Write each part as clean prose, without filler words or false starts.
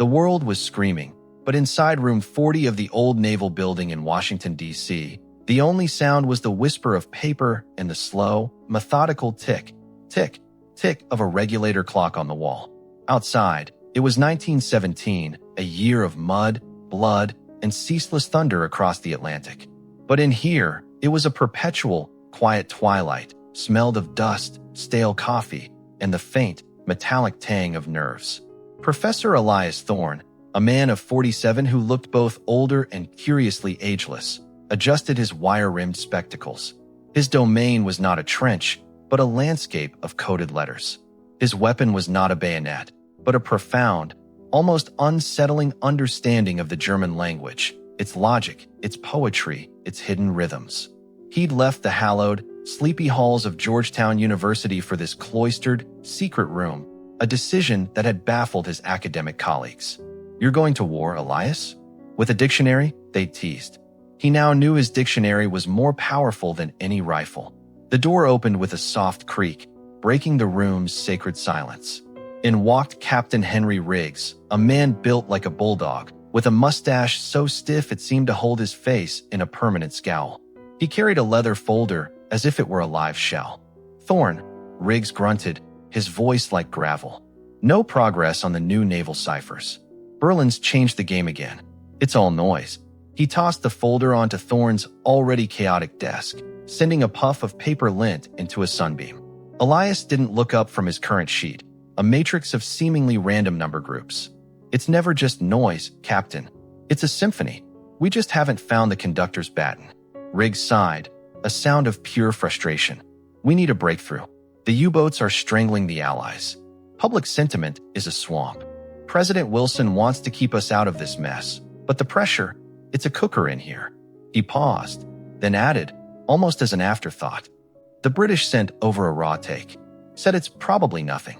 The world was screaming, but inside room 40 of the old naval building in Washington, D.C., the only sound was the whisper of paper and the slow, methodical tick, tick, tick of a regulator clock on the wall. Outside, it was 1917, a year of mud, blood, and ceaseless thunder across the Atlantic. But in here, it was a perpetual, quiet twilight, smelled of dust, stale coffee, and the faint, metallic tang of nerves. Professor Elias Thorne, a man of 47 who looked both older and curiously ageless, adjusted his wire-rimmed spectacles. His domain was not a trench, but a landscape of coded letters. His weapon was not a bayonet, but a profound, almost unsettling understanding of the German language, its logic, its poetry, its hidden rhythms. He'd left the hallowed, sleepy halls of Georgetown University for this cloistered, secret room, a decision that had baffled his academic colleagues. "You're going to war, Elias?" With a dictionary, they teased. He now knew his dictionary was more powerful than any rifle. The door opened with a soft creak, breaking the room's sacred silence. In walked Captain Henry Riggs, a man built like a bulldog, with a mustache so stiff it seemed to hold his face in a permanent scowl. He carried a leather folder as if it were a live shell. "Thorne," Riggs grunted, his voice like gravel. "No progress on the new naval ciphers. Berlin's changed the game again. It's all noise." He tossed the folder onto Thorne's already chaotic desk, sending a puff of paper lint into a sunbeam. Elias didn't look up from his current sheet, a matrix of seemingly random number groups. "It's never just noise, Captain. It's a symphony. We just haven't found the conductor's baton." Riggs sighed, a sound of pure frustration. "We need a breakthrough. The U-boats are strangling the Allies. Public sentiment is a swamp. President Wilson wants to keep us out of this mess, but the pressure, it's a cooker in here." He paused, then added, almost as an afterthought, "The British sent over a raw take. Said it's probably nothing.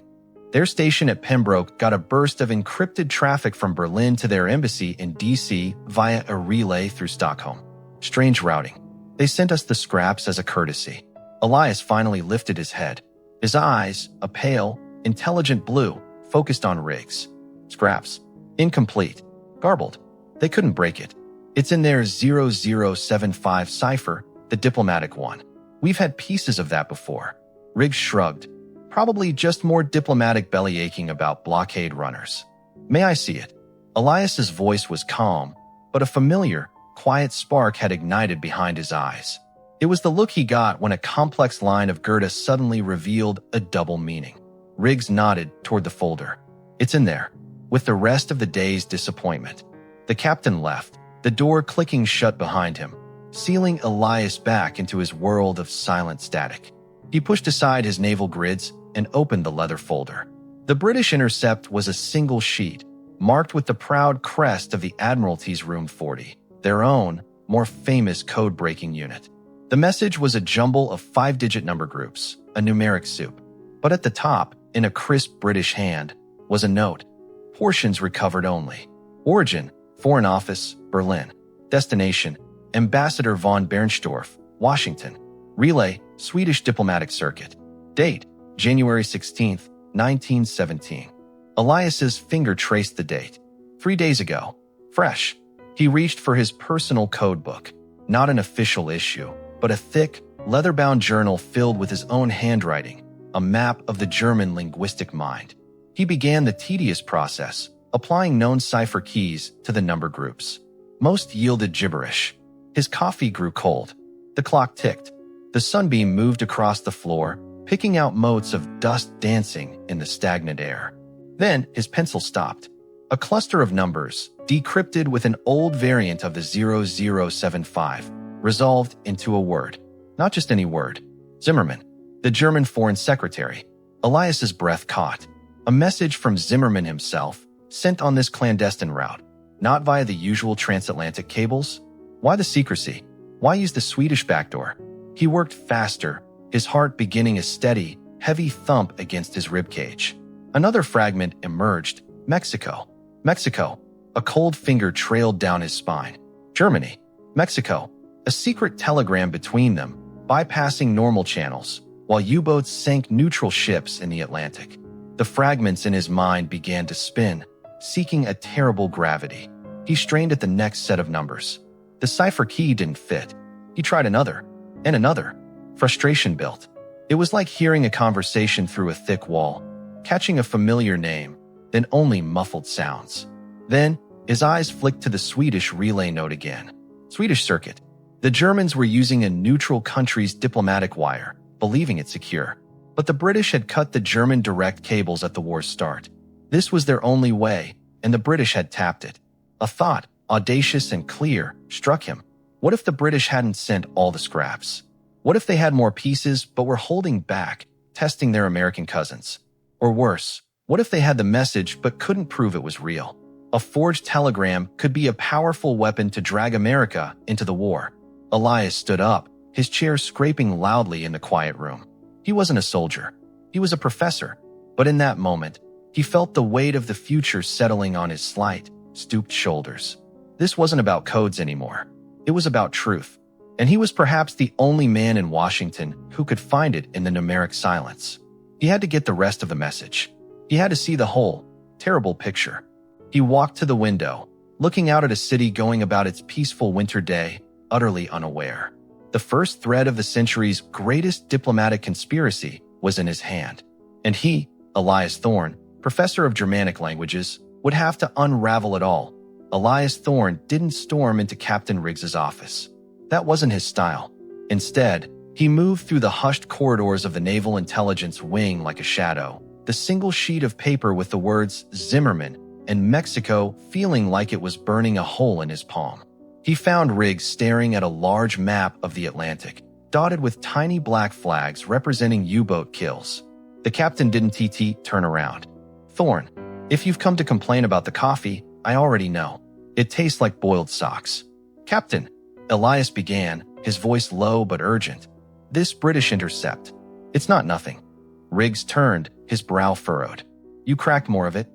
Their station at Pembroke got a burst of encrypted traffic from Berlin to their embassy in D.C. via a relay through Stockholm. Strange routing. They sent us the scraps as a courtesy." Elias finally lifted his head. His eyes, a pale, intelligent blue, focused on Riggs. "Scraps. Incomplete. Garbled. They couldn't break it. It's in their 0075 cipher, the diplomatic one. We've had pieces of that before." Riggs shrugged. "Probably just more diplomatic bellyaching about blockade runners." "May I see it?" Elias's voice was calm, but a familiar, quiet spark had ignited behind his eyes. It was the look he got when a complex line of Goethe suddenly revealed a double meaning. Riggs nodded toward the folder. "It's in there, with the rest of the day's disappointment." The captain left, the door clicking shut behind him, sealing Elias back into his world of silent static. He pushed aside his naval grids and opened the leather folder. The British intercept was a single sheet, marked with the proud crest of the Admiralty's Room 40, their own, more famous code-breaking unit. The message was a jumble of 5-digit number groups, a numeric soup. But at the top, in a crisp British hand, was a note. Portions recovered only. Origin, Foreign Office, Berlin. Destination, Ambassador von Bernstorff, Washington. Relay, Swedish Diplomatic Circuit. Date, January 16, 1917. Elias's finger traced the date. 3 days ago. Fresh. He reached for his personal code book. Not an official issue, but a thick, leather-bound journal filled with his own handwriting, a map of the German linguistic mind. He began the tedious process, applying known cipher keys to the number groups. Most yielded gibberish. His coffee grew cold. The clock ticked. The sunbeam moved across the floor, picking out motes of dust dancing in the stagnant air. Then his pencil stopped. A cluster of numbers, decrypted with an old variant of the 0075, resolved into a word. Not just any word. Zimmermann, the German foreign secretary. Elias's breath caught. A message from Zimmermann himself, sent on this clandestine route, not via the usual transatlantic cables. Why the secrecy? Why use the Swedish backdoor? He worked faster, his heart beginning a steady, heavy thump against his ribcage. Another fragment emerged. Mexico. Mexico. A cold finger trailed down his spine. Germany. Mexico. A secret telegram between them, bypassing normal channels, while U-boats sank neutral ships in the Atlantic. The fragments in his mind began to spin, seeking a terrible gravity. He strained at the next set of numbers. The cipher key didn't fit. He tried another, and another. Frustration built. It was like hearing a conversation through a thick wall, catching a familiar name, then only muffled sounds. Then, his eyes flicked to the Swedish relay note again. Swedish circuit. The Germans were using a neutral country's diplomatic wire, believing it secure. But the British had cut the German direct cables at the war's start. This was their only way, and the British had tapped it. A thought, audacious and clear, struck him. What if the British hadn't sent all the scraps? What if they had more pieces but were holding back, testing their American cousins? Or worse, what if they had the message but couldn't prove it was real? A forged telegram could be a powerful weapon to drag America into the war. Elias stood up, his chair scraping loudly in the quiet room. He wasn't a soldier. He was a professor. But in that moment, he felt the weight of the future settling on his slight, stooped shoulders. This wasn't about codes anymore. It was about truth. And he was perhaps the only man in Washington who could find it in the numeric silence. He had to get the rest of the message. He had to see the whole, terrible picture. He walked to the window, looking out at a city going about its peaceful winter day, utterly unaware. The first thread of the century's greatest diplomatic conspiracy was in his hand. And he, Elias Thorne, professor of Germanic languages, would have to unravel it all. Elias Thorne didn't storm into Captain Riggs's office. That wasn't his style. Instead, he moved through the hushed corridors of the Naval Intelligence Wing like a shadow, the single sheet of paper with the words Zimmerman and Mexico feeling like it was burning a hole in his palm. He found Riggs staring at a large map of the Atlantic, dotted with tiny black flags representing U-boat kills. The captain didn't turn around. Thorne, if you've come to complain about the coffee, I already know. It tastes like boiled socks. Captain, Elias began, his voice low but urgent. This British intercept. It's not nothing. Riggs turned, his brow furrowed. You cracked more of it?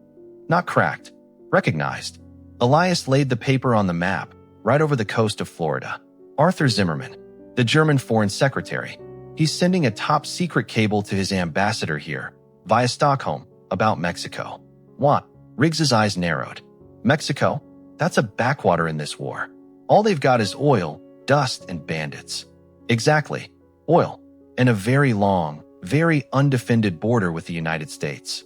Not cracked. Recognized. Elias laid the paper on the map, right over the coast of Florida. Arthur Zimmerman, the German foreign secretary. He's sending a top-secret cable to his ambassador here, via Stockholm, about Mexico. What? Riggs's eyes narrowed. Mexico? That's a backwater in this war. All they've got is oil, dust, and bandits. Exactly. Oil. And a very long, very undefended border with the United States.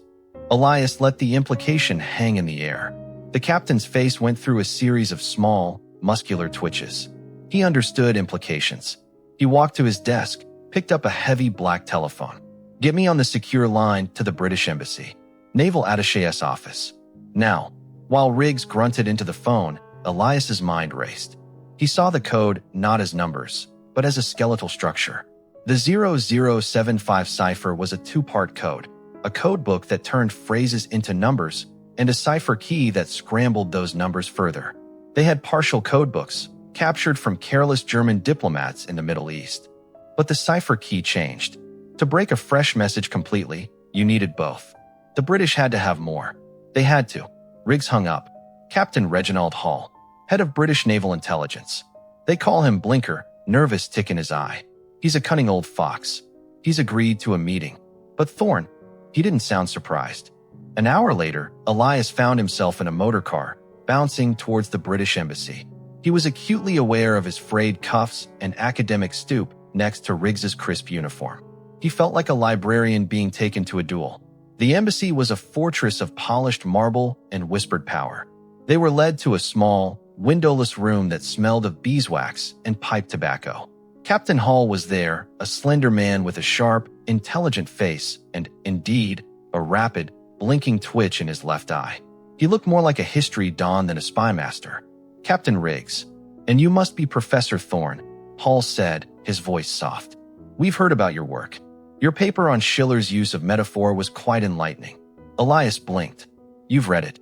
Elias let the implication hang in the air. The captain's face went through a series of small, muscular twitches. He understood implications. He walked to his desk, picked up a heavy black telephone. Get me on the secure line to the British Embassy. Naval Attaché's office. Now, while Riggs grunted into the phone, Elias's mind raced. He saw the code not as numbers, but as a skeletal structure. The 0075 cipher was a two-part code, a code book that turned phrases into numbers, and a cipher key that scrambled those numbers further. They had partial code books, captured from careless German diplomats in the Middle East. But the cipher key changed. To break a fresh message completely, you needed both. The British had to have more. They had to. Riggs hung up. Captain Reginald Hall, head of British Naval Intelligence. They call him Blinker, nervous tick in his eye. He's a cunning old fox. He's agreed to a meeting. But Thorne, he didn't sound surprised. An hour later, Elias found himself in a motor car, bouncing towards the British Embassy. He was acutely aware of his frayed cuffs and academic stoop next to Riggs's crisp uniform. He felt like a librarian being taken to a duel. The embassy was a fortress of polished marble and whispered power. They were led to a small, windowless room that smelled of beeswax and pipe tobacco. Captain Hall was there, a slender man with a sharp, intelligent face and, indeed, a rapid, blinking twitch in his left eye. He looked more like a history don than a spy master. Captain Riggs, and you must be Professor Thorne, Hall said, his voice soft. We've heard about your work. Your paper on Schiller's use of metaphor was quite enlightening. Elias blinked. You've read it.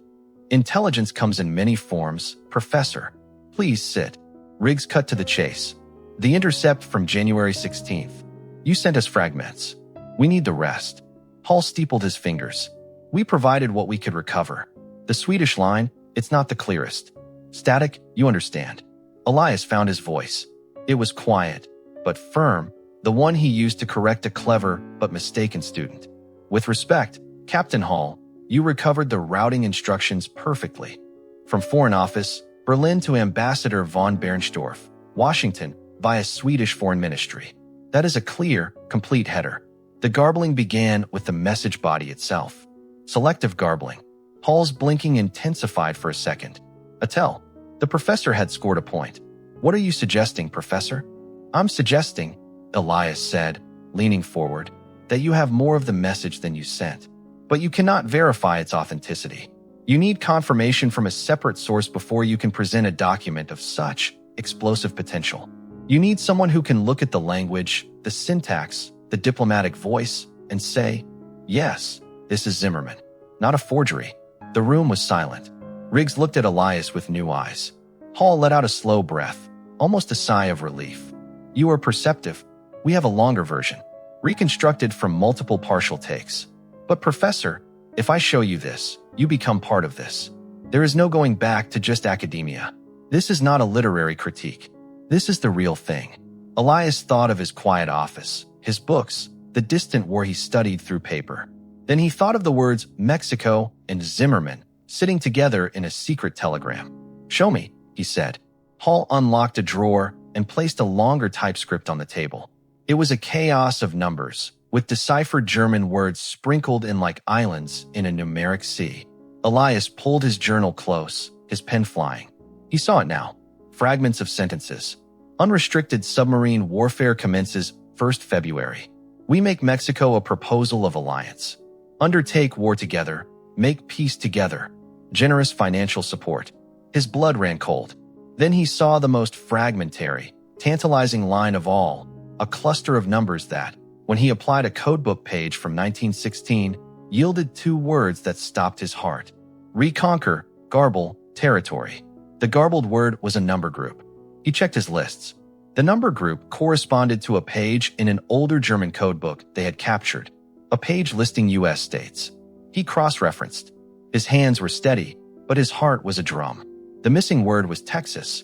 Intelligence comes in many forms, Professor. Please sit. Riggs cut to the chase. The intercept from January 16th. You sent us fragments. We need the rest. Hall steepled his fingers. We provided what we could recover. The Swedish line, it's not the clearest. Static, you understand. Elias found his voice. It was quiet, but firm, the one he used to correct a clever but mistaken student. With respect, Captain Hall, You recovered the routing instructions perfectly. From Foreign Office, Berlin to Ambassador von Bernstorff, Washington, via Swedish Foreign Ministry. That is a clear, complete header. The garbling began with the message body itself. Selective garbling. Hall's blinking intensified for a second. Attell. The professor had scored a point. What are you suggesting, Professor? I'm suggesting, Elias said, leaning forward, that you have more of the message than you sent. But you cannot verify its authenticity. You need confirmation from a separate source before you can present a document of such explosive potential. You need someone who can look at the language, the syntax, the diplomatic voice, and say, yes, this is Zimmerman, not a forgery. The room was silent. Riggs looked at Elias with new eyes. Hall let out a slow breath, almost a sigh of relief. You are perceptive. We have a longer version, reconstructed from multiple partial takes. But Professor, if I show you this, you become part of this. There is no going back to just academia. This is not a literary critique. This is the real thing. Elias thought of his quiet office, his books, the distant war he studied through paper. Then he thought of the words Mexico and Zimmerman sitting together in a secret telegram. Show me, he said. Hall unlocked a drawer and placed a longer typescript on the table. It was a chaos of numbers, with deciphered German words sprinkled in like islands in a numeric sea. Elias pulled his journal close, his pen flying. He saw it now. Fragments of sentences. Unrestricted submarine warfare commences 1st February. We make Mexico a proposal of alliance. Undertake war together. Make peace together. Generous financial support. His blood ran cold. Then he saw the most fragmentary, tantalizing line of all, a cluster of numbers that, when he applied a codebook page from 1916, yielded 2 words that stopped his heart. Reconquer, garble, territory. The garbled word was a number group. He checked his lists. The number group corresponded to a page in an older German codebook they had captured, a page listing U.S. states. He cross-referenced. His hands were steady, but his heart was a drum. The missing word was Texas.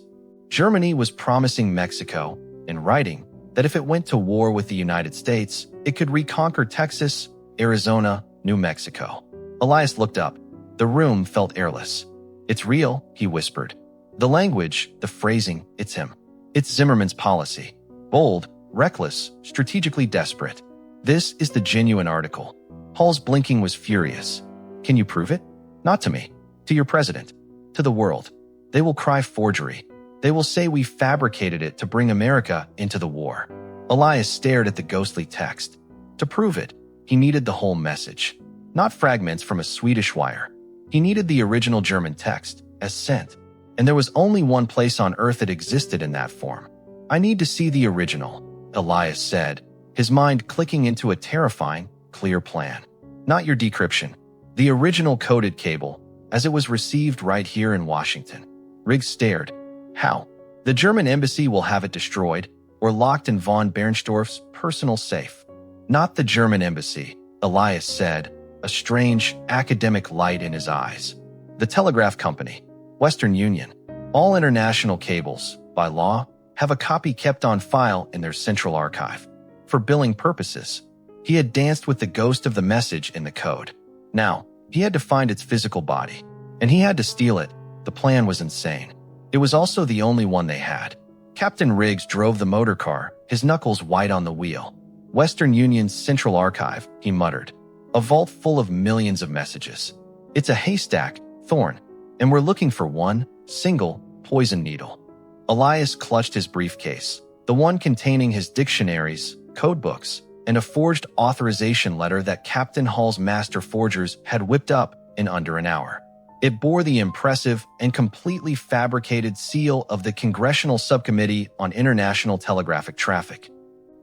Germany was promising Mexico, in writing, that if it went to war with the United States, it could reconquer Texas, Arizona, New Mexico. Elias looked up. The room felt airless. It's real, he whispered. The language, the phrasing, it's him. It's Zimmerman's policy. Bold, reckless, strategically desperate. This is the genuine article. Hall's blinking was furious. Can you prove it? Not to me. To your president. To the world. They will cry forgery. They will say we fabricated it to bring America into the war. Elias stared at the ghostly text. To prove it, he needed the whole message. Not fragments from a Swedish wire. He needed the original German text, as sent. And there was only one place on earth it existed in that form. I need to see the original, Elias said, his mind clicking into a terrifying, clear plan. Not your decryption. The original coded cable, as it was received right here in Washington. Riggs stared. How? The German embassy will have it destroyed or locked in von Bernstorff's personal safe. Not the German embassy, Elias said, a strange, academic light in his eyes. The telegraph company, Western Union, all international cables, by law, have a copy kept on file in their central archive. For billing purposes, he had danced with the ghost of the message in the code. Now, he had to find its physical body, and he had to steal it. The plan was insane. It was also the only one they had. Captain Riggs drove the motor car, his knuckles white on the wheel. Western Union's central archive, he muttered. A vault full of millions of messages. It's a haystack, Thorn, and we're looking for one, single, poison needle. Elias clutched his briefcase, the one containing his dictionaries, codebooks, and a forged authorization letter that Captain Hall's master forgers had whipped up in under an hour. It bore the impressive and completely fabricated seal of the Congressional Subcommittee on International Telegraphic Traffic.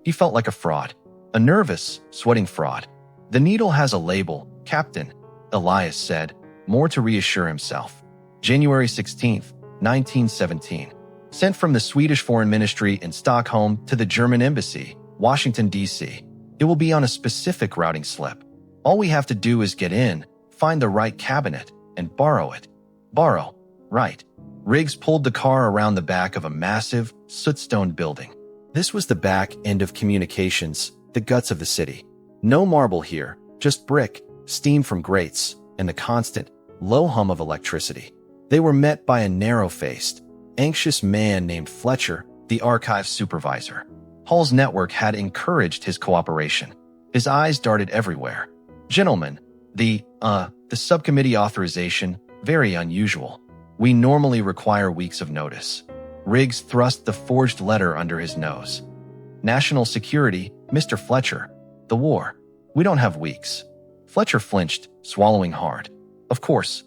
He felt like a fraud, a nervous, sweating fraud. The needle has a label, Captain, Elias said, more to reassure himself. January 16, 1917. Sent from the Swedish Foreign Ministry in Stockholm to the German Embassy, Washington, D.C. It will be on a specific routing slip. All we have to do is get in, find the right cabinet, and borrow it. Borrow. Right. Riggs pulled the car around the back of a massive, sootstone building. This was the back end of communications, the guts of the city. No marble here, just brick, steam from grates, and the constant, low hum of electricity. They were met by a narrow-faced, anxious man named Fletcher, the archive supervisor. Hall's network had encouraged his cooperation. His eyes darted everywhere. "Gentlemen, the subcommittee authorization, very unusual. We normally require weeks of notice." Riggs thrust the forged letter under his nose. "National security, Mr. Fletcher. The war. We don't have weeks." Fletcher flinched, swallowing hard. Of course.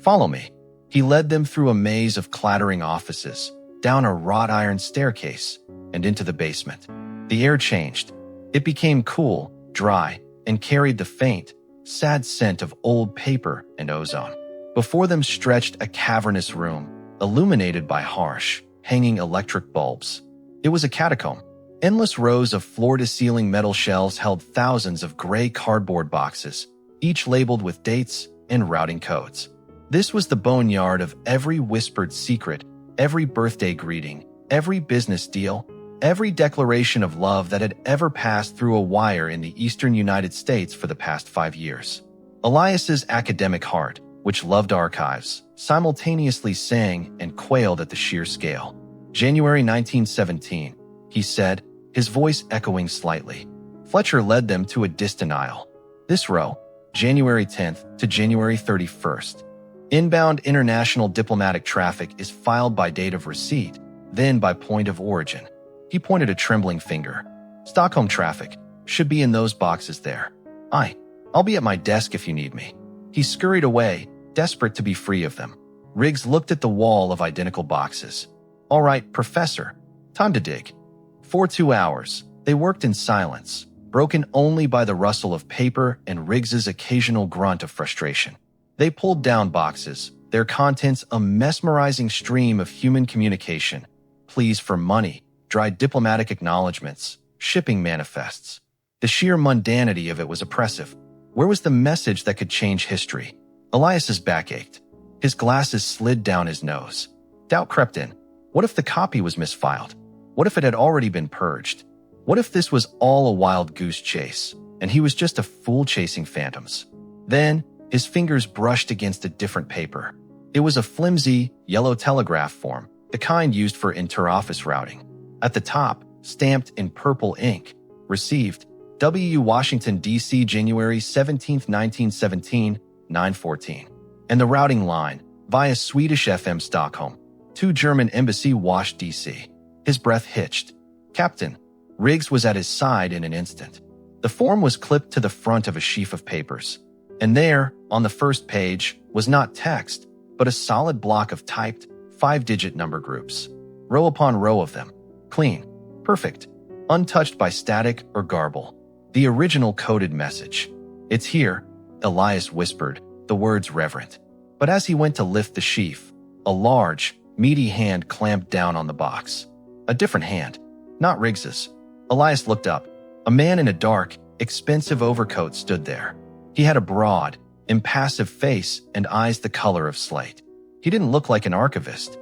Follow me." He led them through a maze of clattering offices, down a wrought iron staircase, and into the basement. The air changed. It became cool, dry, and carried the faint, sad scent of old paper and ozone. Before them stretched a cavernous room, illuminated by harsh, hanging electric bulbs. It was a catacomb. Endless rows of floor-to-ceiling metal shelves held thousands of gray cardboard boxes, each labeled with dates and routing codes. This was the boneyard of every whispered secret, every birthday greeting, every business deal, every declaration of love that had ever passed through a wire in the eastern United States for the past 5 years. Elias's academic heart, which loved archives, simultaneously sang and quailed at the sheer scale. "January 1917, he said, his voice echoing slightly. Fletcher led them to a distant aisle. "This row, January 10th to January 31st. Inbound international diplomatic traffic is filed by date of receipt, then by point of origin." He pointed a trembling finger. "Stockholm traffic should be in those boxes there. I'll be at my desk if you need me." He scurried away, desperate to be free of them. Riggs looked at the wall of identical boxes. "All right, Professor, time to dig." For 2 hours, they worked in silence, broken only by the rustle of paper and Riggs's occasional grunt of frustration. They pulled down boxes, their contents a mesmerizing stream of human communication, pleas for money, dry diplomatic acknowledgments, shipping manifests. The sheer mundanity of it was oppressive. Where was the message that could change history? Elias's back ached. His glasses slid down his nose. Doubt crept in. What if the copy was misfiled? What if it had already been purged? What if this was all a wild goose chase, and he was just a fool chasing phantoms? Then, his fingers brushed against a different paper. It was a flimsy, yellow telegraph form, the kind used for inter-office routing. At the top, stamped in purple ink, received, W. Washington, D.C., January 17, 1917, 9:14. And the routing line, via Swedish FM Stockholm, to German Embassy, Wash, D.C. His breath hitched. "Captain." Riggs was at his side in an instant. The form was clipped to the front of a sheaf of papers. And there, on the first page, was not text, but a solid block of typed, 5-digit number groups. Row upon row of them. Clean. Perfect. Untouched by static or garble. The original coded message. "It's here," Elias whispered, the words reverent. But as he went to lift the sheaf, a large, meaty hand clamped down on the box. A different hand. Not Riggs's. Elias looked up. A man in a dark, expensive overcoat stood there. He had a broad, impassive face and eyes the color of slate. He didn't look like an archivist.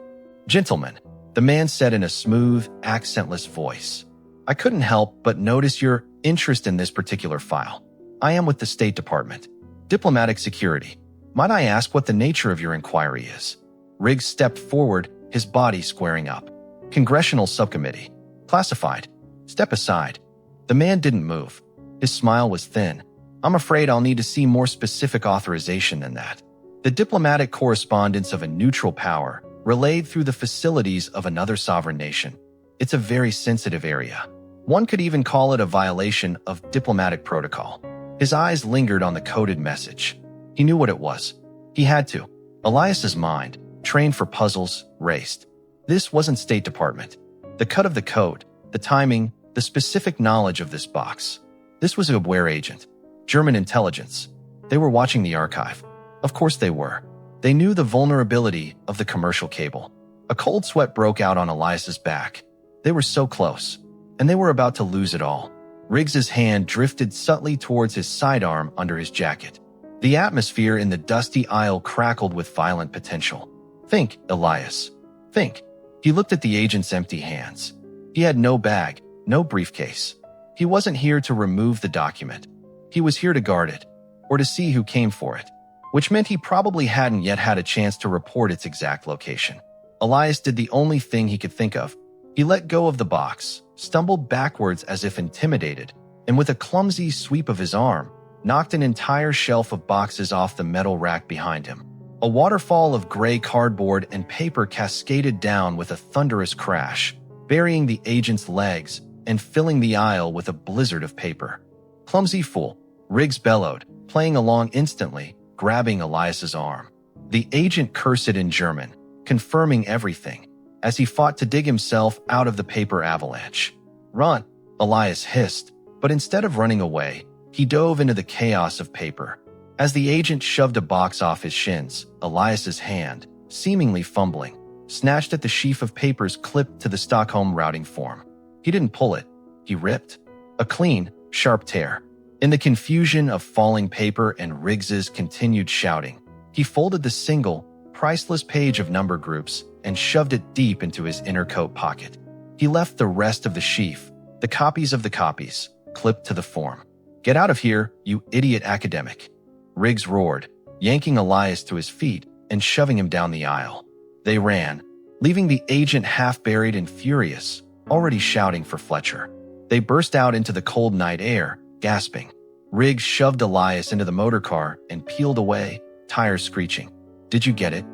"Gentlemen," the man said in a smooth, accentless voice. "I couldn't help but notice your interest in this particular file. I am with the State Department. Diplomatic security. Might I ask what the nature of your inquiry is?" Riggs stepped forward, his body squaring up. "Congressional subcommittee. Classified. Step aside." The man didn't move. His smile was thin. "I'm afraid I'll need to see more specific authorization than that. The diplomatic correspondence of a neutral power, relayed through the facilities of another sovereign nation. It's a very sensitive area. One could even call it a violation of diplomatic protocol." His eyes lingered on the coded message. He knew what it was. He had to. Elias's mind, trained for puzzles, raced. This wasn't State Department. The cut of the code, the timing, the specific knowledge of this box. This was a Ware agent. German intelligence. They were watching the archive. Of course they were. They knew the vulnerability of the commercial cable. A cold sweat broke out on Elias's back. They were so close, and they were about to lose it all. Riggs's hand drifted subtly towards his sidearm under his jacket. The atmosphere in the dusty aisle crackled with violent potential. "Think, Elias. Think." He looked at the agent's empty hands. He had no bag, no briefcase. He wasn't here to remove the document. He was here to guard it. or to see who came for it, which meant he probably hadn't yet had a chance to report its exact location. Elias did the only thing he could think of. He let go of the box, stumbled backwards as if intimidated, and with a clumsy sweep of his arm, knocked an entire shelf of boxes off the metal rack behind him. A waterfall of gray cardboard and paper cascaded down with a thunderous crash, burying the agent's legs and filling the aisle with a blizzard of paper. "Clumsy fool," Riggs bellowed, playing along instantly, grabbing Elias's arm. The agent cursed in German, confirming everything, as he fought to dig himself out of the paper avalanche. "Run," Elias hissed, but instead of running away, he dove into the chaos of paper. As the agent shoved a box off his shins, Elias's hand, seemingly fumbling, snatched at the sheaf of papers clipped to the Stockholm routing form. He didn't pull it. He ripped. A clean, sharp tear. In the confusion of falling paper and Riggs's continued shouting, he folded the single, priceless page of number groups and shoved it deep into his inner coat pocket. He left the rest of the sheaf, the copies of the copies, clipped to the form. "Get out of here, you idiot academic," Riggs roared, yanking Elias to his feet and shoving him down the aisle. They ran, leaving the agent half-buried and furious, already shouting for Fletcher. They burst out into the cold night air, gasping. Riggs shoved Elias into the motor car and peeled away, tires screeching. "Did you get it?"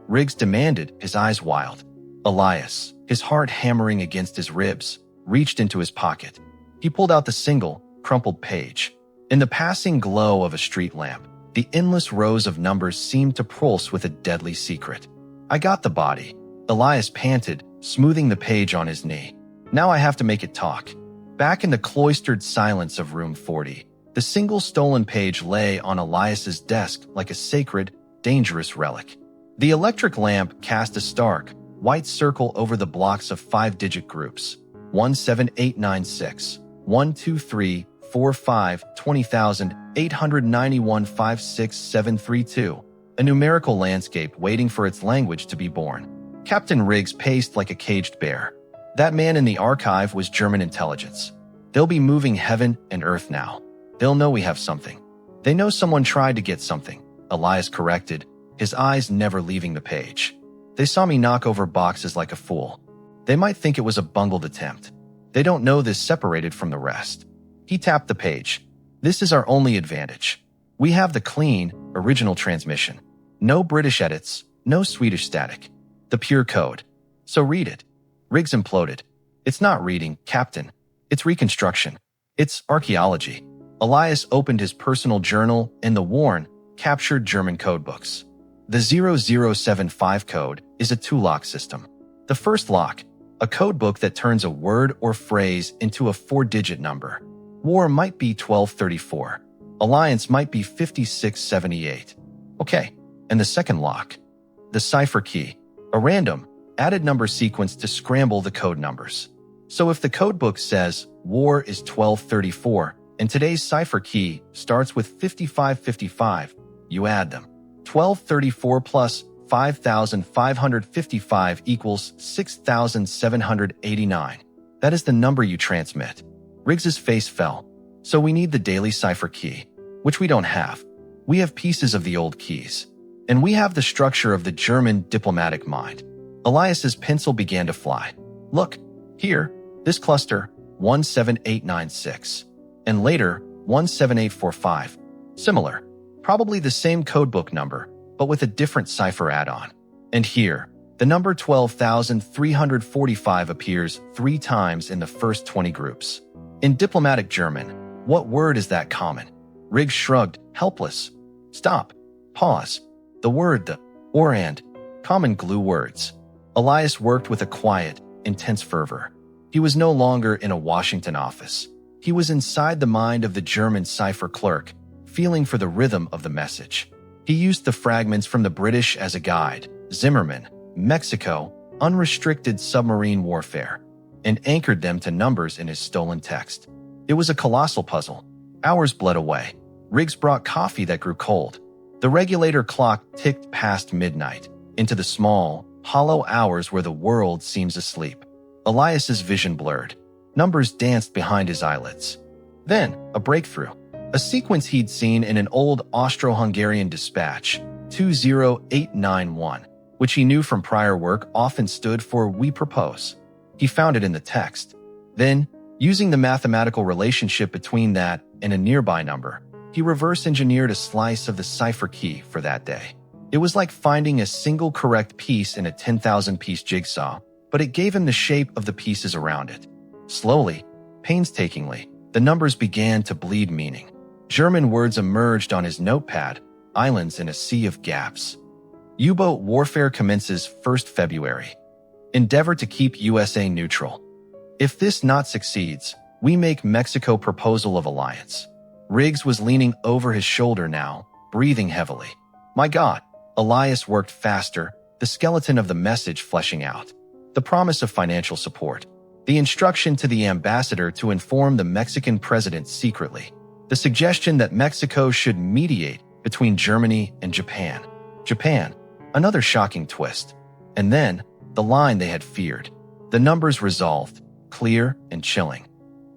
Riggs demanded, his eyes wild. Elias, his heart hammering against his ribs, reached into his pocket. He pulled out the single, crumpled page. In the passing glow of a street lamp, the endless rows of numbers seemed to pulse with a deadly secret. "I got the body," Elias panted, smoothing the page on his knee. "Now I have to make it talk." Back in the cloistered silence of room 40, the single stolen page lay on Elias's desk like a sacred, dangerous relic. The electric lamp cast a stark, white circle over the blocks of 5-digit groups: 17896, 123, 45, 20,000, 891, 56732, a numerical landscape waiting for its language to be born. Captain Riggs paced like a caged bear. That man in the archive was German intelligence. They'll be moving heaven and earth now. They'll know we have something. They know someone tried to get something, Elias corrected, his eyes never leaving the page. They saw me knock over boxes like a fool. They might think it was a bungled attempt. They don't know this separated from the rest. He tapped the page. "This is our only advantage. We have the clean, original transmission. No British edits, no Swedish static. The pure code. So read it." Riggs imploded. "It's not reading, Captain. It's reconstruction. It's archaeology." Elias opened his personal journal and the worn, captured German codebooks. The 0075 code is a two-lock system. The first lock, a codebook that turns a word or phrase into a 4-digit number. War might be 1234. Alliance might be 5678. Okay, and the second lock, the cipher key, a random, added number sequence to scramble the code numbers. So if the codebook says war is 1234 and today's cipher key starts with 5555, you add them. 1234 plus 5,555 equals 6,789. That is the number you transmit. Riggs's face fell. "So we need the daily cipher key, which we don't have. We have pieces of the old keys. And we have the structure of the German diplomatic mind." Elias's pencil began to fly. "Look, here, this cluster, 17896. And later, 17845. Similar. Probably the same codebook number, but with a different cipher add-on. And here, the number 12,345 appears 3 times in the first 20 groups. In diplomatic German, what word is that common?" Riggs shrugged, helpless. "Stop. Pause. The word, the, or and, common glue words." Elias worked with a quiet, intense fervor. He was no longer in a Washington office. He was inside the mind of the German cipher clerk, feeling for the rhythm of the message. He used the fragments from the British as a guide: Zimmerman, Mexico, unrestricted submarine warfare, and anchored them to numbers in his stolen text. It was a colossal puzzle. Hours bled away. Riggs brought coffee that grew cold. The regulator clock ticked past midnight, into the small, hollow hours where the world seems asleep. Elias's vision blurred. Numbers danced behind his eyelids. Then, a breakthrough. a sequence he'd seen in an old Austro-Hungarian dispatch, 20891, which he knew from prior work often stood for "we propose." He found it in the text. Then, using the mathematical relationship between that and a nearby number, he reverse-engineered a slice of the cipher key for that day. It was like finding a single correct piece in a 10,000-piece jigsaw, but it gave him the shape of the pieces around it. Slowly, painstakingly, the numbers began to bleed meaning. German words emerged on his notepad, islands in a sea of gaps. U-boat warfare commences 1st February. Endeavor to keep USA neutral. If this not succeeds, we make Mexico proposal of alliance. Riggs was leaning over his shoulder now, breathing heavily. My God, Elias worked faster, the skeleton of the message fleshing out. The promise of financial support. The instruction to the ambassador to inform the Mexican president secretly. The suggestion that Mexico should mediate between Germany and Japan. Japan, another shocking twist. And then, the line they had feared. The numbers resolved, clear and chilling.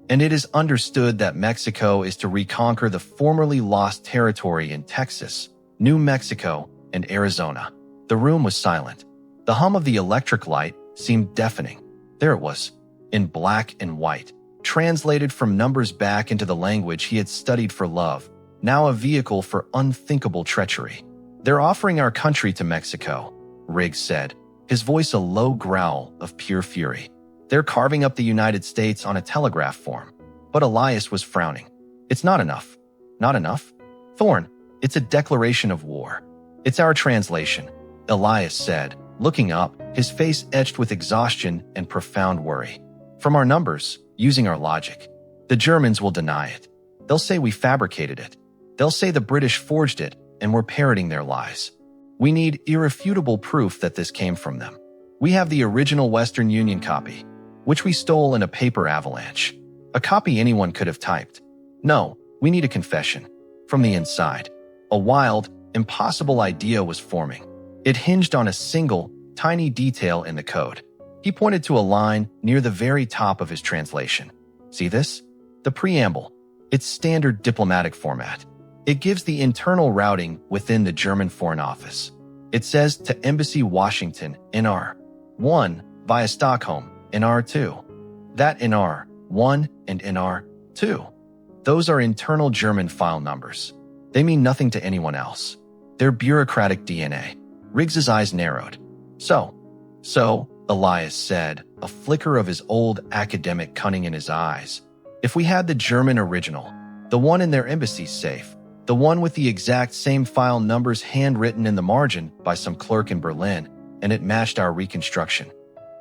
And it is understood that Mexico is to reconquer the formerly lost territory in Texas, New Mexico, and Arizona. The room was silent. The hum of the electric light seemed deafening. There it was, in black and white, translated from numbers back into the language he had studied for love, now a vehicle for unthinkable treachery. They're offering our country to Mexico, Riggs said, his voice a low growl of pure fury. They're carving up the United States on a telegraph form. But Elias was frowning. It's not enough. Not enough? Thorne, it's a declaration of war. It's our translation, Elias said, looking up, his face etched with exhaustion and profound worry. From our numbers, using our logic. The Germans will deny it. They'll say we fabricated it. They'll say the British forged it and we're parroting their lies. We need irrefutable proof that this came from them. We have the original Western Union copy, which we stole in a paper avalanche. A copy anyone could have typed. No, we need a confession. From the inside. A wild, impossible idea was forming. It hinged on a single, tiny detail in the code. He pointed to a line near the very top of his translation. See this? The preamble. It's standard diplomatic format. It gives the internal routing within the German Foreign Office. It says to Embassy Washington, NR 1, via Stockholm, NR 2. That NR 1 and NR 2. Those are internal German file numbers. They mean nothing to anyone else. They're bureaucratic DNA. Riggs's eyes narrowed. So, Elias said, a flicker of his old academic cunning in his eyes. If we had the German original, the one in their embassy's safe, the one with the exact same file numbers handwritten in the margin by some clerk in Berlin, and it matched our reconstruction,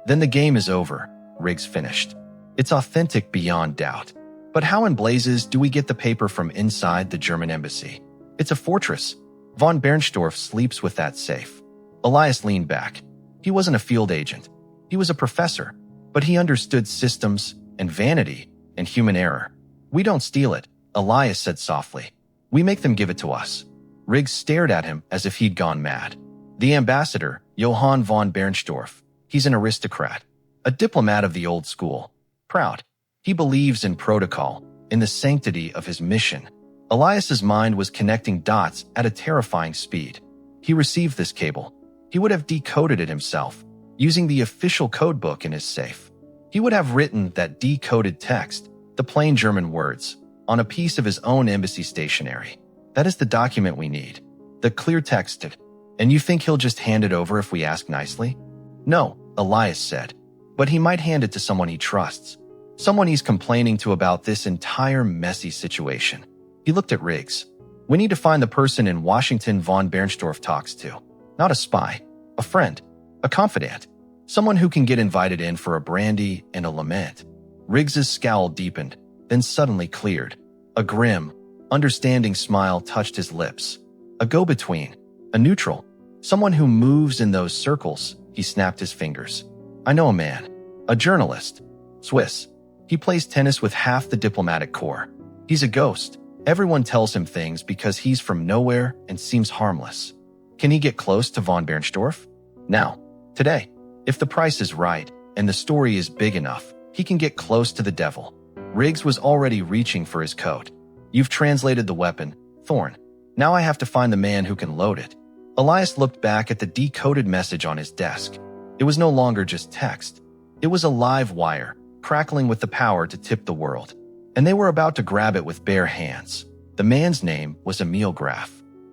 then the game is over, Riggs finished. It's authentic beyond doubt. But how in blazes do we get the paper from inside the German embassy? It's a fortress. Von Bernstorff sleeps with that safe. Elias leaned back. He wasn't a field agent. He was a professor, but he understood systems and vanity and human error. We don't steal it, Elias said softly. We make them give it to us. Riggs stared at him as if he'd gone mad. The ambassador, Johann von Bernstorff, he's an aristocrat, a diplomat of the old school. Proud. He believes in protocol, in the sanctity of his mission. Elias's mind was connecting dots at a terrifying speed. He received this cable. He would have decoded it himself, using the official codebook in his safe. He would have written that decoded text, the plain German words, on a piece of his own embassy stationery. That is the document we need. The clear texted. And you think he'll just hand it over if we ask nicely? No, Elias said. But he might hand it to someone he trusts. Someone he's complaining to about this entire messy situation. He looked at Riggs. We need to find the person in Washington von Bernstorff talks to. Not a spy. A friend. A confidant. Someone who can get invited in for a brandy and a lament. Riggs's scowl deepened, then suddenly cleared. A grim, understanding smile touched his lips. A go-between. A neutral. Someone who moves in those circles. He snapped his fingers. I know a man. A journalist. Swiss. He plays tennis with half the diplomatic corps. He's a ghost. Everyone tells him things because he's from nowhere and seems harmless. Can he get close to von Bernstorff? Now. Today. If the price is right and the story is big enough, he can get close to the devil. Riggs was already reaching for his coat. You've translated the weapon, Thorn. Now I have to find the man who can load it. Elias looked back at the decoded message on his desk. It was no longer just text. It was a live wire, crackling with the power to tip the world. And they were about to grab it with bare hands. The man's name was Emil Graf.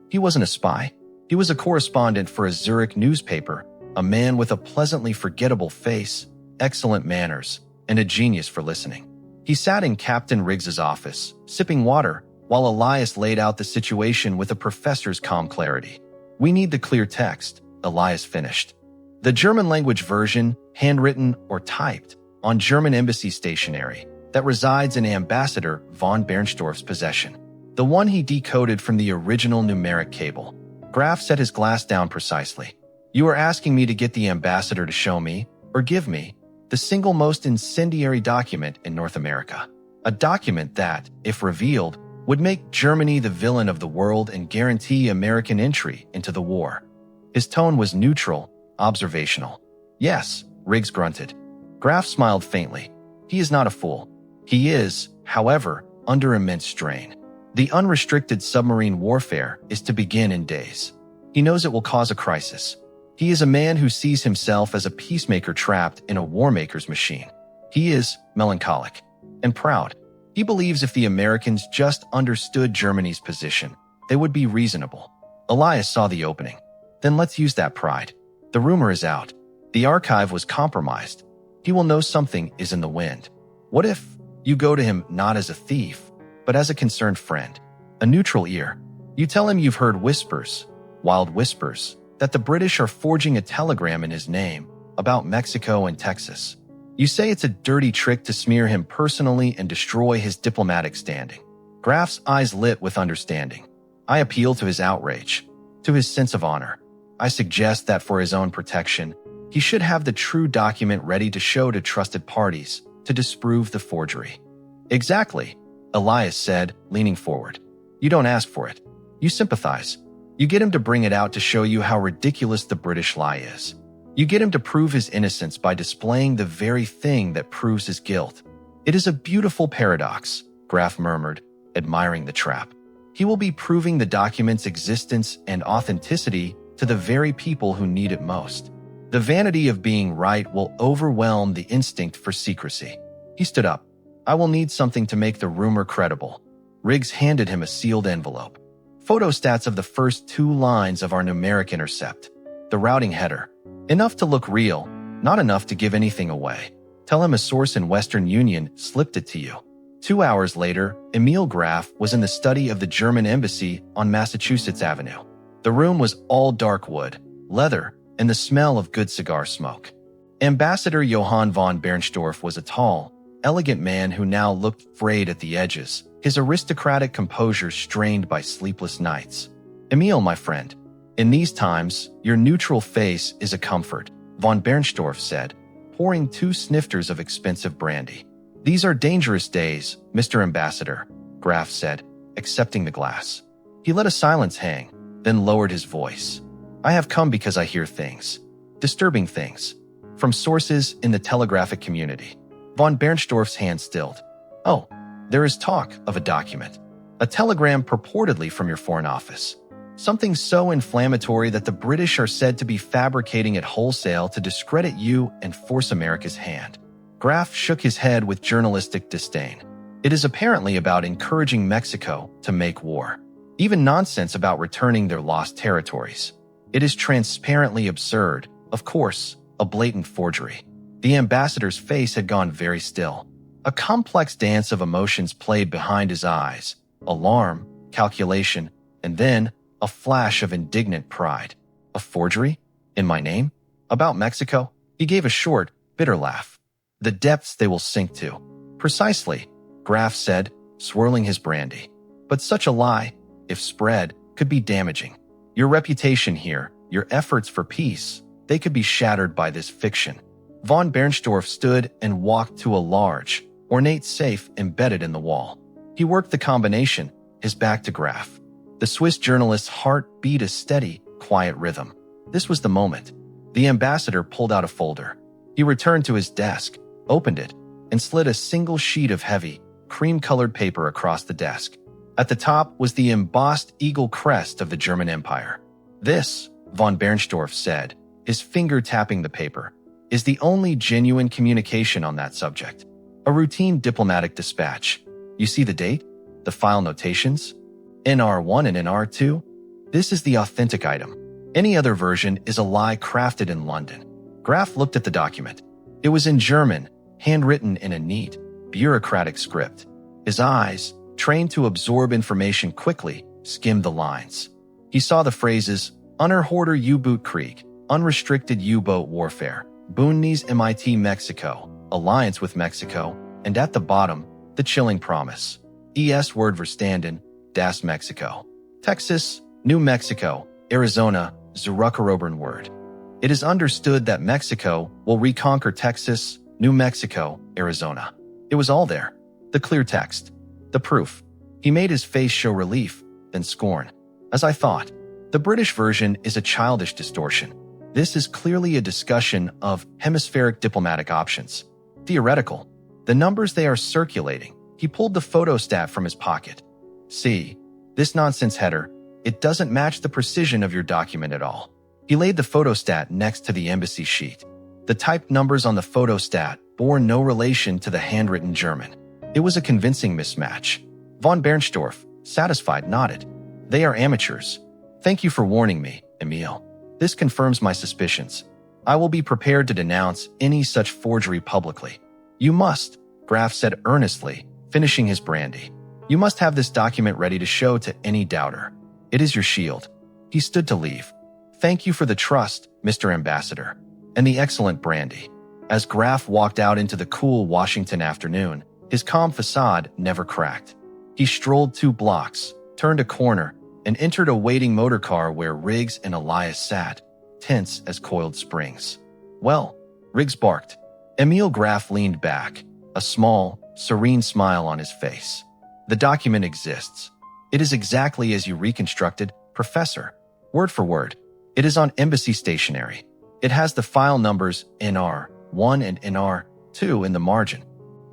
He wasn't a spy. He was a correspondent for a Zurich newspaper, a man with a pleasantly forgettable face, excellent manners, and a genius for listening. He sat in Captain Riggs's office, sipping water, while Elias laid out the situation with a professor's calm clarity. We need the clear text, Elias finished. The German-language version, handwritten or typed, on German embassy stationery, that resides in Ambassador von Bernstorff's possession. The one he decoded from the original numeric cable. Graf set his glass down precisely. You are asking me to get the ambassador to show me, or give me, the single most incendiary document in North America. A document that, if revealed, would make Germany the villain of the world and guarantee American entry into the war. His tone was neutral, observational. Yes, Riggs grunted. Graf smiled faintly. He is not a fool. He is, however, under immense strain. The unrestricted submarine warfare is to begin in days. He knows it will cause a crisis. He is a man who sees himself as a peacemaker trapped in a warmaker's machine. He is melancholic and proud. He believes if the Americans just understood Germany's position, they would be reasonable. Elias saw the opening. Then let's use that pride. The rumor is out. The archive was compromised. He will know something is in the wind. What if you go to him not as a thief, but as a concerned friend, a neutral ear? You tell him you've heard whispers, wild whispers, that the British are forging a telegram in his name about Mexico and Texas. You say it's a dirty trick to smear him personally and destroy his diplomatic standing. Graf's eyes lit with understanding. I appeal to his outrage, to his sense of honor. I suggest that for his own protection, he should have the true document ready to show to trusted parties to disprove the forgery. Exactly, Elias said, leaning forward. You don't ask for it. You sympathize. You get him to bring it out to show you how ridiculous the British lie is. You get him to prove his innocence by displaying the very thing that proves his guilt. It is a beautiful paradox, Graf murmured, admiring the trap. He will be proving the document's existence and authenticity to the very people who need it most. The vanity of being right will overwhelm the instinct for secrecy. He stood up. I will need something to make the rumor credible. Riggs handed him a sealed envelope. Photostats of the first 2 lines of our numeric intercept. The routing header. Enough to look real, not enough to give anything away. Tell him a source in Western Union slipped it to you. 2 hours later, Emil Graf was in the study of the German embassy on Massachusetts Avenue. The room was all dark wood, leather, and the smell of good cigar smoke. Ambassador Johann von Bernstorff was a tall, elegant man who now looked frayed at the edges, his aristocratic composure strained by sleepless nights. Emil, my friend, in these times, your neutral face is a comfort, von Bernstorff said, pouring 2 snifters of expensive brandy. These are dangerous days, Mr. Ambassador, Graf said, accepting the glass. He let a silence hang, then lowered his voice. I have come because I hear things, disturbing things, from sources in the telegraphic community. Von Bernstorff's hand stilled. Oh, there is talk of a document, a telegram purportedly from your foreign office. Something so inflammatory that the British are said to be fabricating it wholesale to discredit you and force America's hand. Graf shook his head with journalistic disdain. It is apparently about encouraging Mexico to make war. Even nonsense about returning their lost territories. It is transparently absurd, of course, a blatant forgery. The ambassador's face had gone very still. A complex dance of emotions played behind his eyes. Alarm, calculation, and then a flash of indignant pride. A forgery? In my name? About Mexico? He gave a short, bitter laugh. The depths they will sink to. Precisely, Graf said, swirling his brandy. But such a lie, if spread, could be damaging. Your reputation here, your efforts for peace, they could be shattered by this fiction. Von Bernstorff stood and walked to a large, ornate safe embedded in the wall. He worked the combination, his back to Graf. The Swiss journalist's heart beat a steady, quiet rhythm. This was the moment. The ambassador pulled out a folder. He returned to his desk, opened it, and slid a single sheet of heavy, cream-colored paper across the desk. At the top was the embossed eagle crest of the German Empire. This, von Bernstorff said, his finger tapping the paper, is the only genuine communication on that subject. A routine diplomatic dispatch. You see the date? The file notations? NR1 and NR2? This is the authentic item. Any other version is a lie crafted in London. Graf looked at the document. It was in German, handwritten in a neat, bureaucratic script. His eyes, trained to absorb information quickly, skimmed the lines. He saw the phrases, Unerhorter U-Boot Krieg, unrestricted U-boat warfare, Bündnis MIT Mexico, alliance with Mexico, and at the bottom, the chilling promise. Es Word Verstanden, das Mexico. Texas, New Mexico, Arizona, Zurückerobern Word. It is understood that Mexico will reconquer Texas, New Mexico, Arizona. It was all there. The clear text. The proof. He made his face show relief, then scorn. As I thought, the British version is a childish distortion. This is clearly a discussion of hemispheric diplomatic options. Theoretical. The numbers they are circulating. He pulled the photostat from his pocket. See, this nonsense header, it doesn't match the precision of your document at all. He laid the photostat next to the embassy sheet. The typed numbers on the photostat bore no relation to the handwritten German. It was a convincing mismatch. Von Bernstorff, satisfied, nodded. They are amateurs. Thank you for warning me, Emil. This confirms my suspicions. I will be prepared to denounce any such forgery publicly. You must, Graf said earnestly, finishing his brandy. You must have this document ready to show to any doubter. It is your shield. He stood to leave. Thank you for the trust, Mr. Ambassador, and the excellent brandy. As Graf walked out into the cool Washington afternoon, his calm facade never cracked. He strolled 2 blocks, turned a corner, and entered a waiting motorcar where Riggs and Elias sat, tense as coiled springs. Well, Riggs barked. Emil Graf leaned back, a small, serene smile on his face. The document exists. It is exactly as you reconstructed, Professor. Word for word. It is on embassy stationery. It has the file numbers NR1 and NR2 in the margin.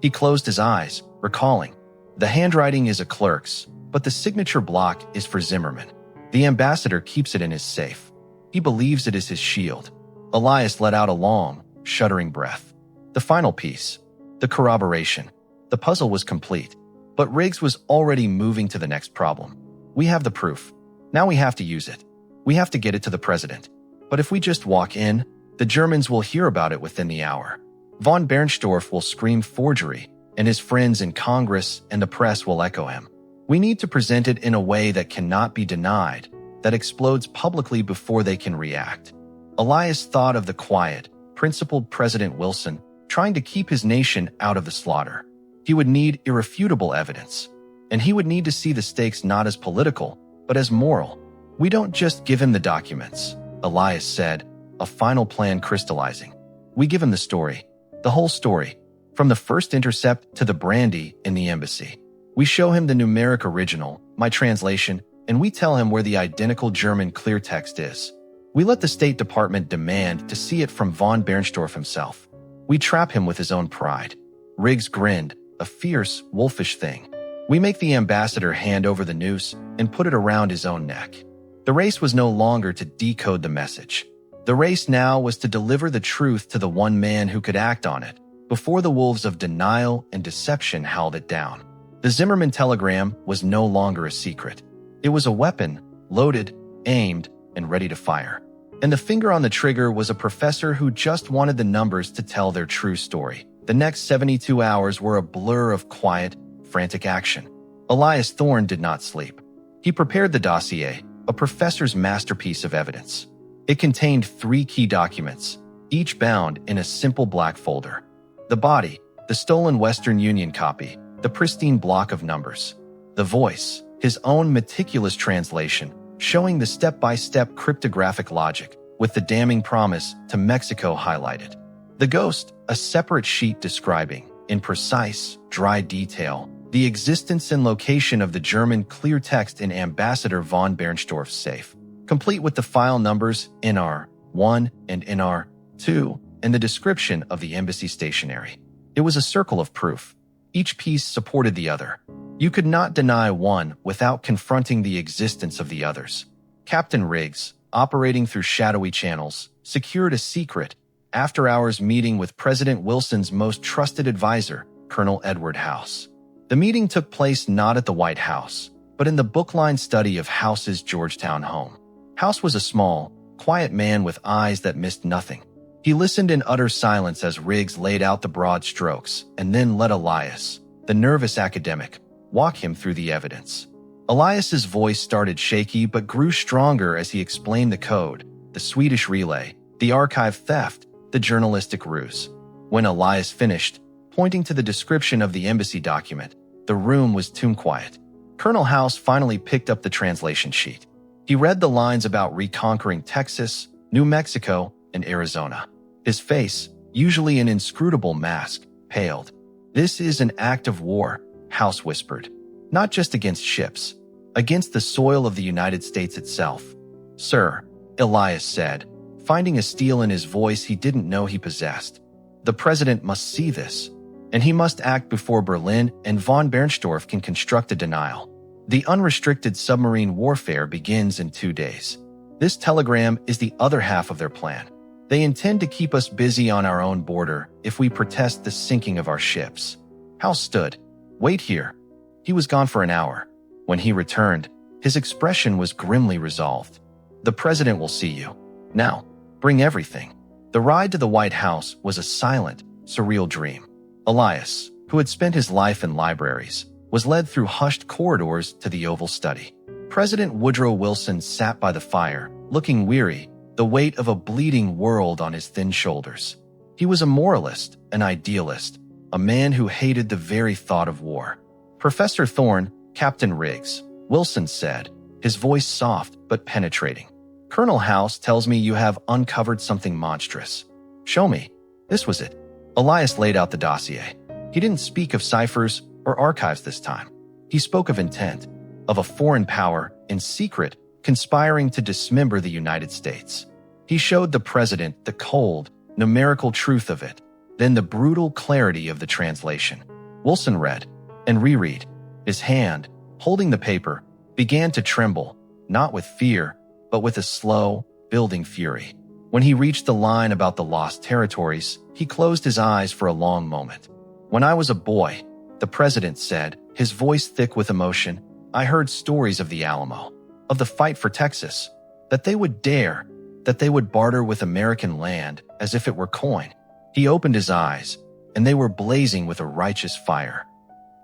He closed his eyes, recalling. The handwriting is a clerk's, but the signature block is for Zimmerman. The ambassador keeps it in his safe. He believes it is his shield. Elias let out a long, shuddering breath. The final piece. The corroboration. The puzzle was complete. But Riggs was already moving to the next problem. We have the proof. Now we have to use it. We have to get it to the president. But if we just walk in, the Germans will hear about it within the hour. Von Bernstorff will scream forgery, and his friends in Congress and the press will echo him. We need to present it in a way that cannot be denied, that explodes publicly before they can react. Elias thought of the quiet, principled President Wilson trying to keep his nation out of the slaughter. He would need irrefutable evidence, and he would need to see the stakes not as political, but as moral. We don't just give him the documents, Elias said, a final plan crystallizing. We give him the story, the whole story, from the first intercept to the brandy in the embassy. We show him the numeric original, my translation, and we tell him where the identical German clear text is. We let the State Department demand to see it from von Bernstorff himself. We trap him with his own pride. Riggs grinned, a fierce, wolfish thing. We make the ambassador hand over the noose and put it around his own neck. The race was no longer to decode the message. The race now was to deliver the truth to the one man who could act on it, before the wolves of denial and deception howled it down. The Zimmerman telegram was no longer a secret. It was a weapon, loaded, aimed, and ready to fire. And the finger on the trigger was a professor who just wanted the numbers to tell their true story. The next 72 hours were a blur of quiet, frantic action. Elias Thorne did not sleep. He prepared the dossier, a professor's masterpiece of evidence. It contained 3 key documents, each bound in a simple black folder. The body, the stolen Western Union copy, the pristine block of numbers. The voice, his own meticulous translation, showing the step-by-step cryptographic logic, with the damning promise to Mexico highlighted. The ghost, a separate sheet describing, in precise, dry detail, the existence and location of the German clear text in Ambassador von Bernstorff's safe, complete with the file numbers NR1 and NR2 and the description of the embassy stationery. It was a circle of proof. Each piece supported the other. You could not deny one without confronting the existence of the others. Captain Riggs, operating through shadowy channels, secured a secret, after-hours meeting with President Wilson's most trusted advisor, Colonel Edward House. The meeting took place not at the White House, but in the book-lined study of House's Georgetown home. House was a small, quiet man with eyes that missed nothing. He listened in utter silence as Riggs laid out the broad strokes, and then let Elias, the nervous academic, walk him through the evidence. Elias's voice started shaky but grew stronger as he explained the code, the Swedish relay, the archive theft, the journalistic ruse. When Elias finished, pointing to the description of the embassy document, the room was tomb quiet. Colonel House finally picked up the translation sheet. He read the lines about reconquering Texas, New Mexico, and Arizona. His face, usually an inscrutable mask, paled. "This is an act of war," House whispered. "Not just against ships, against the soil of the United States itself." "Sir," Elias said, finding a steel in his voice he didn't know he possessed. "The president must see this, and he must act before Berlin and von Bernstorff can construct a denial. The unrestricted submarine warfare begins in 2 days. This telegram is the other half of their plan. They intend to keep us busy on our own border if we protest the sinking of our ships." House stood. "Wait here." He was gone for an hour. When he returned, his expression was grimly resolved. "The president will see you. Now, bring everything." The ride to the White House was a silent, surreal dream. Elias, who had spent his life in libraries, was led through hushed corridors to the Oval Study. President Woodrow Wilson sat by the fire, looking weary, the weight of a bleeding world on his thin shoulders. He was a moralist, an idealist, a man who hated the very thought of war. "Professor Thorne, Captain Riggs," Wilson said, his voice soft but penetrating. "Colonel House tells me you have uncovered something monstrous. Show me." This was it. Elias laid out the dossier. He didn't speak of ciphers or archives this time. He spoke of intent, of a foreign power, in secret, conspiring to dismember the United States. He showed the president the cold, numerical truth of it, then the brutal clarity of the translation. Wilson read and reread. His hand, holding the paper, began to tremble, not with fear, but with a slow, building fury. When he reached the line about the lost territories, he closed his eyes for a long moment. "When I was a boy," the president said, his voice thick with emotion, "I heard stories of the Alamo, of the fight for Texas, that they would dare, that they would barter with American land as if it were coin." He opened his eyes, and they were blazing with a righteous fire.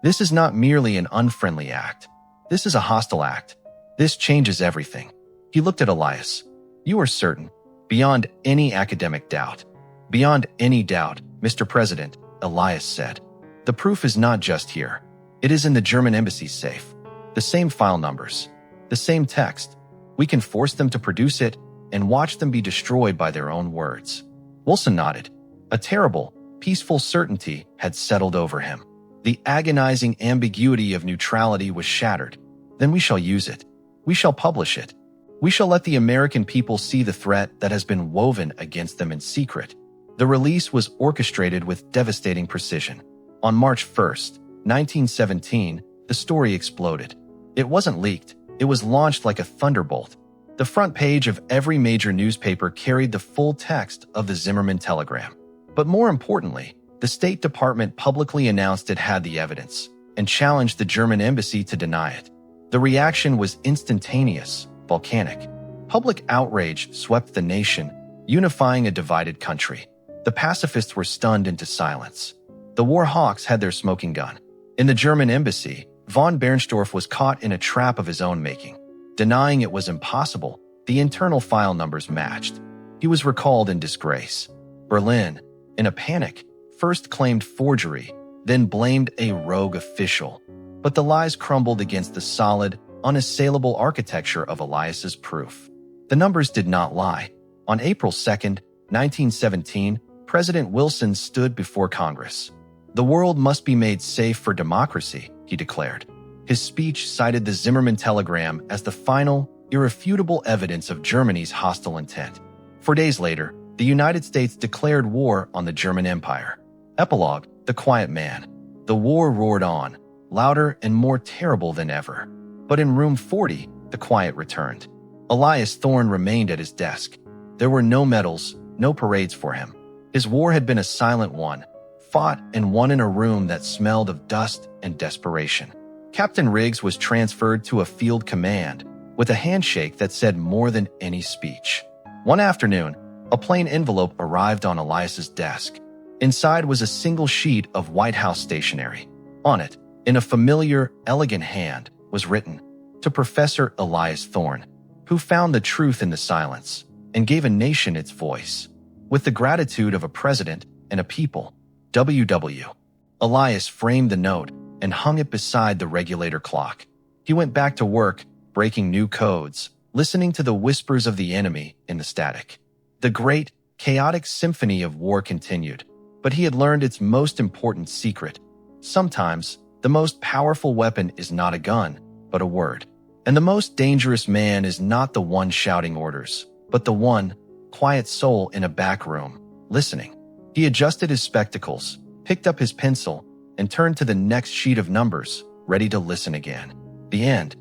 "This is not merely an unfriendly act. This is a hostile act. This changes everything." He looked at Elias. "You are certain, beyond any academic doubt." "Beyond any doubt, Mr. President," Elias said. "The proof is not just here. It is in the German embassy's safe. The same file numbers, the same text. We can force them to produce it and watch them be destroyed by their own words." Wilson nodded. A terrible, peaceful certainty had settled over him. The agonizing ambiguity of neutrality was shattered. "Then we shall use it. We shall publish it. We shall let the American people see the threat that has been woven against them in secret." The release was orchestrated with devastating precision. On March 1st, 1917, the story exploded. It wasn't leaked. It was launched like a thunderbolt. The front page of every major newspaper carried the full text of the Zimmermann telegram. But more importantly, the State Department publicly announced it had the evidence and challenged the German embassy to deny it. The reaction was instantaneous, volcanic. Public outrage swept the nation, unifying a divided country. The pacifists were stunned into silence. The war hawks had their smoking gun. In the German embassy, von Bernstorff was caught in a trap of his own making. Denying it was impossible, the internal file numbers matched. He was recalled in disgrace. Berlin, in a panic, first claimed forgery, then blamed a rogue official. But the lies crumbled against the solid, unassailable architecture of Elias's proof. The numbers did not lie. On April 2nd, 1917, President Wilson stood before Congress. "The world must be made safe for democracy," he declared. His speech cited the Zimmermann telegram as the final, irrefutable evidence of Germany's hostile intent. 4 days later, the United States declared war on the German Empire. Epilogue: The Quiet Man. The war roared on, louder and more terrible than ever. But in room 40, the quiet returned. Elias Thorne remained at his desk. There were no medals, no parades for him. His war had been a silent one, fought and won in a room that smelled of dust and desperation. Captain Riggs was transferred to a field command with a handshake that said more than any speech. One afternoon, a plain envelope arrived on Elias's desk. Inside was a single sheet of White House stationery. On it, in a familiar, elegant hand, was written, "To Professor Elias Thorne, who found the truth in the silence and gave a nation its voice. With the gratitude of a president and a people, WW." Elias framed the note and hung it beside the regulator clock. He went back to work, breaking new codes, listening to the whispers of the enemy in the static. The great, chaotic symphony of war continued, but he had learned its most important secret. Sometimes, the most powerful weapon is not a gun, but a word. And the most dangerous man is not the one shouting orders, but the one, quiet soul in a back room, listening. He adjusted his spectacles, picked up his pencil, and turned to the next sheet of numbers, ready to listen again. The end.